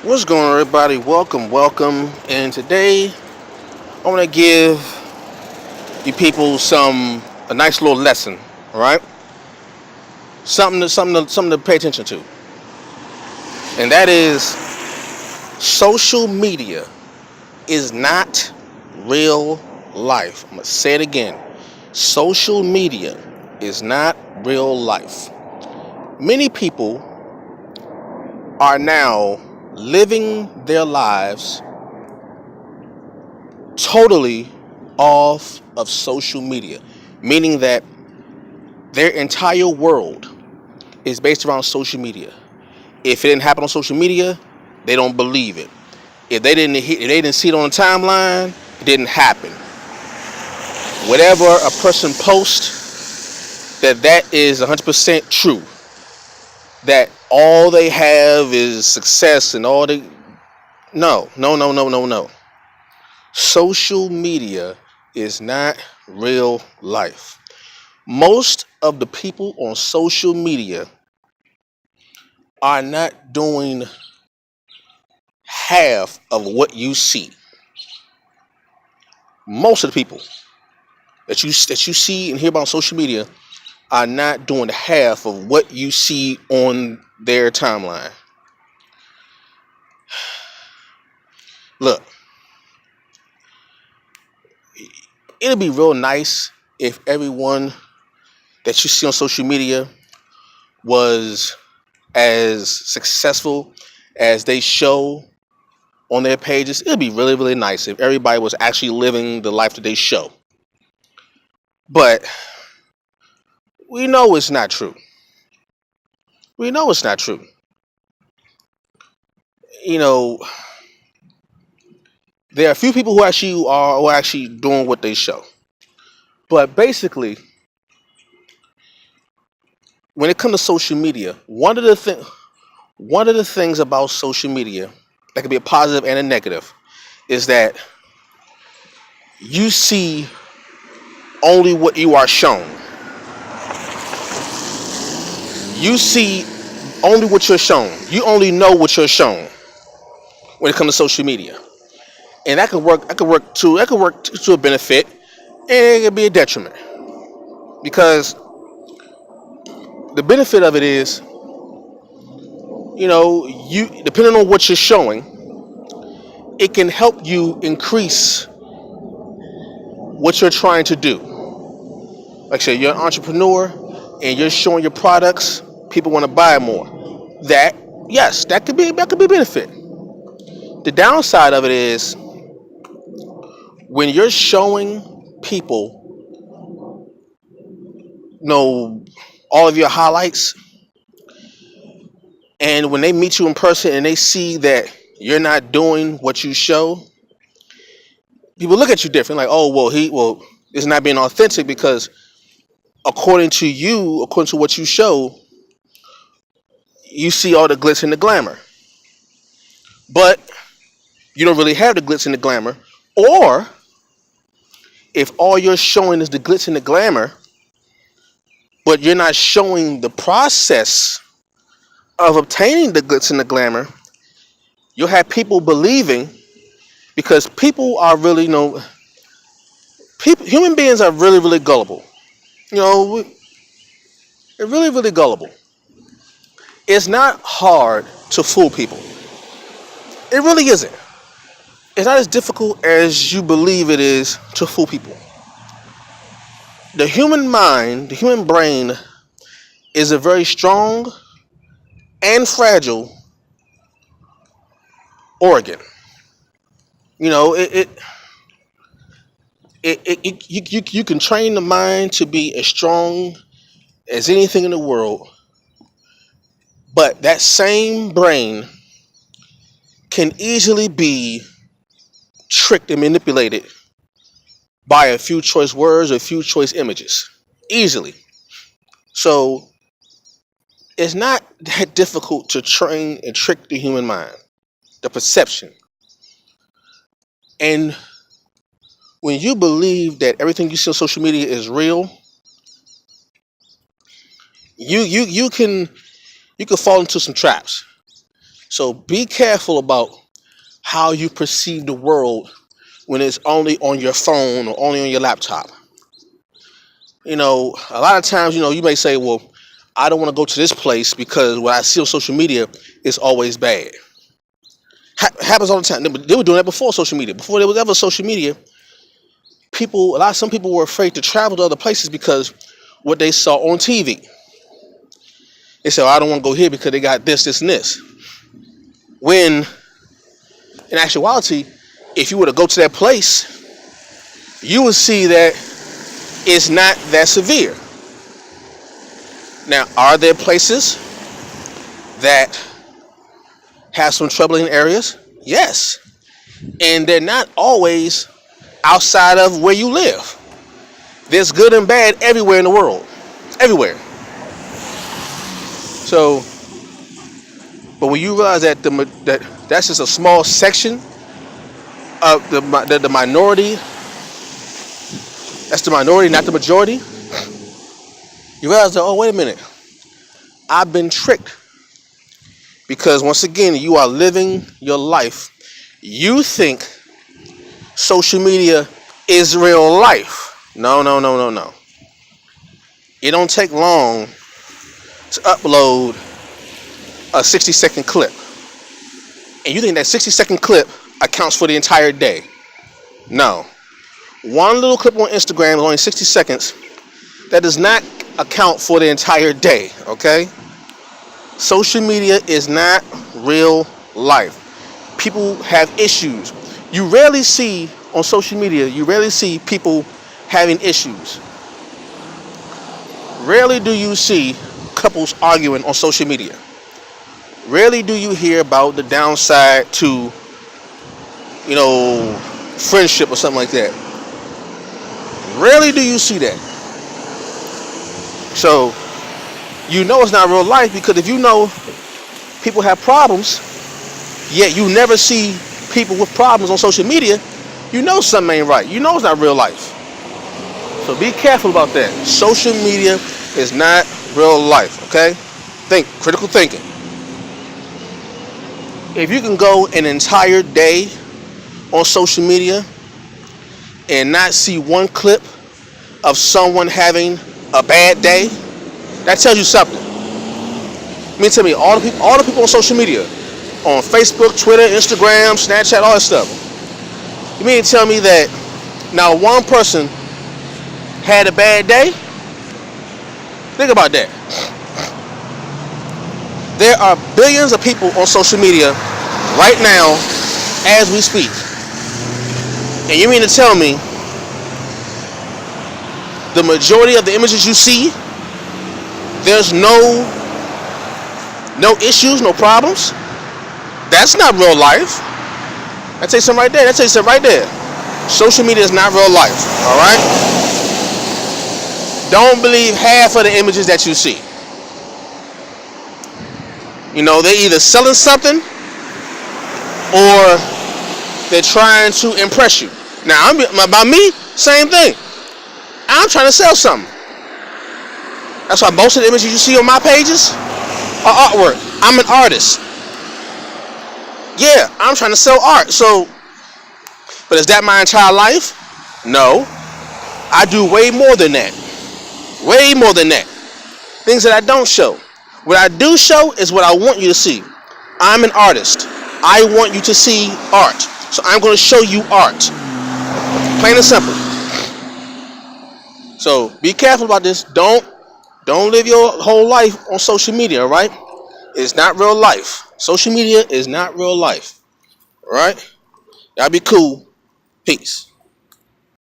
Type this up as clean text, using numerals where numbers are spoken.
What's going on, everybody? Welcome. And today, I want to give you people a nice little lesson. All right, something to pay attention to, and that is social media is not real life. I'm gonna say it again. Social media is not real life. Many people are now living their lives totally off of social media, meaning that their entire world is based around social media. If it didn't happen on social media, they don't believe it. If they didn't see it on the timeline, it didn't happen. Whatever a person posts, that is 100% true. That all they have is success and all they no. Social media is not real life. Most of the people on social media are not doing half of what you see. Most of the people that you see and hear about on social media are not doing half of what you see on their timeline. Look, it'd be real nice if everyone that you see on social media was as successful as they show on their pages. It'd be really, really nice if everybody was actually living the life that they show. But we know it's not true. We know it's not true. You know, there are a few people who are actually doing what they show. But basically, when it comes to social media, one of the things about social media that can be a positive and a negative is that you see only what you are shown. You see only what you're shown. You only know what you're shown when it comes to social media, and that could work. That could work to a benefit, and it could be a detriment because the benefit of it is, you depending on what you're showing, it can help you increase what you're trying to do. Like I said, you're an entrepreneur and you're showing your products, people want to buy more. That yes, that could be a benefit. The downside of it is when you're showing people, know all of your highlights, and when they meet you in person and they see that you're not doing what you show, people look at you different. Like, oh well, it's not being authentic because according to what you show, you see all the glitz and the glamour, but you don't really have the glitz and the glamour. Or if all you're showing is the glitz and the glamour, but you're not showing the process of obtaining the glitz and the glamour, you'll have people believing because people are really, human beings are really, really gullible. They're really, really gullible. It's not hard to fool people. It really isn't. It's not as difficult as you believe it is to fool people. The human mind, the human brain, is a very strong and fragile organ. You know, you can train the mind to be as strong as anything in the world, but that same brain can easily be tricked and manipulated by a few choice words or a few choice images. Easily. So it's not that difficult to train and trick the human mind, the perception. And when you believe that everything you see on social media is real, you can fall into some traps. So be careful about how you perceive the world when it's only on your phone or only on your laptop. A lot of times, you may say, well, I don't want to go to this place because what I see on social media is always bad. Happens all the time. They were doing that before social media. Before there was ever social media, some people were afraid to travel to other places because what they saw on TV. They said, oh, I don't want to go here because they got this, this, and this. When, in actuality, if you were to go to that place, you would see that it's not that severe. Now, are there places that have some troubling areas? Yes. And they're not always outside of where you live. There's good and bad everywhere in the world. Everywhere. So, but when you realize that that's just a small section of the minority, that's the minority, not the majority, you realize that, oh, wait a minute, I've been tricked. Because once again, you are living your life. You think social media is real life. No. It don't take long to upload a 60-second clip. And you think that 60-second clip accounts for the entire day. No. One little clip on Instagram is only 60 seconds. That does not account for the entire day, okay? Social media is not real life. People have issues. You rarely see on social media, people having issues. Rarely do you see couples arguing on social media. Rarely do you hear about the downside to, friendship or something like that. Rarely do you see that. So, it's not real life, because if you know people have problems, yet you never see people with problems on social media, something ain't right. It's not real life. So be careful about that. Social media is not real life, okay? Critical thinking. If you can go an entire day on social media and not see one clip of someone having a bad day, that tells you something. Tell me, all the people on social media, on Facebook, Twitter, Instagram, Snapchat, all that stuff. You mean to tell me that now one person had a bad day? Think about that. There are billions of people on social media right now as we speak. And you mean to tell me the majority of the images you see, there's no issues, no problems? That's not real life. I tell you something right there. Social media is not real life, all right? Don't believe half of the images that you see. They're either selling something or they're trying to impress you. Now, by me, same thing. I'm trying to sell something. That's why most of the images you see on my pages are artwork. I'm an artist. Yeah, I'm trying to sell art. So, but is that my entire life? No. I do way more than that. Way more than that. Things that I don't show. What I do show is what I want you to see. I'm an artist. I want you to see art. So I'm going to show you art. Plain and simple. So be careful about this. Don't live your whole life on social media, all right? It's not real life. Social media is not real life. All right? Y'all be cool. Peace.